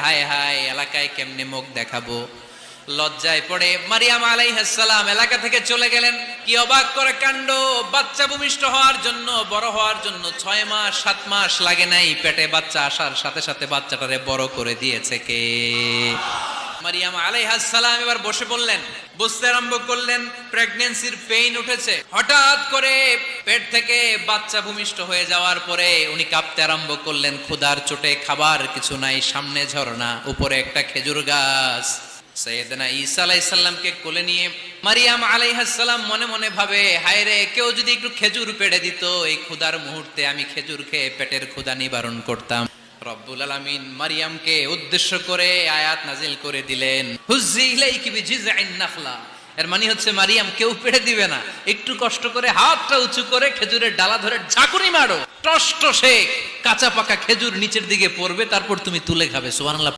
হায় হায় এলাকায় কেমনে মুখ দেখাবো। লজ্জায় পড়ে মারিয়াম আলাইহিস সালাম এলাকা থেকে চলে গেলেন। কি অবাক করে কাণ্ড, বাচ্চা ভূমিষ্ঠ হওয়ার জন্য, বড় হওয়ার জন্য 6 মাস 7 মাস লাগে নাই, পেটে বাচ্চা আসার সাথে সাথে বাচ্চাটারে বড় করে দিয়েছে কে? মারিয়াম আলাইহিস সালাম এবার বসে পড়লেন, বুঝতে আরম্ভ করলেন প্রেগন্যান্সির পেইন উঠেছে। হঠাৎ করে পেট থেকে বাচ্চা ভূমিষ্ঠ হয়ে যাওয়ার পরে উনি কাঁপতে আরম্ভ করলেন। ক্ষুধার চোটে খাবার কিছু নাই, সামনে ঝর্ণা, উপরে একটা খেজুর গাছ। সাইয়েদনা ঈসা আলাইহিস সালামকে কোলে নিয়ে মারিয়াম আলাইহিস সালাম মনে মনে ভাবে, হায় রে, কেউ যদি একটু খেজুর পেড়ে দিত, এই ক্ষুধার মুহূর্তে আমি খেজুর খেয়ে পেটের ক্ষুধা নিবারণ করতাম। রব্বুল আলামিন মারিয়ামকে উদ্দেশ্য করে আয়াত নাজিল করে দিলেন, হুজ্জি ইলাইকি বিজিযআইন নাখলা। এর মানে হচ্ছে মারিয়াম, কেউ পেড়ে দিবে না, একটু কষ্ট করে হাতটা উঁচু করে খেজুরের ডালা ধরে ঝাঁকুনি মারো, টস টসে কাঁচা পাকা খেজুর নিচের দিকে পড়বে, তারপর তুমি তুলে খাবে। সুবহানাল্লাহ।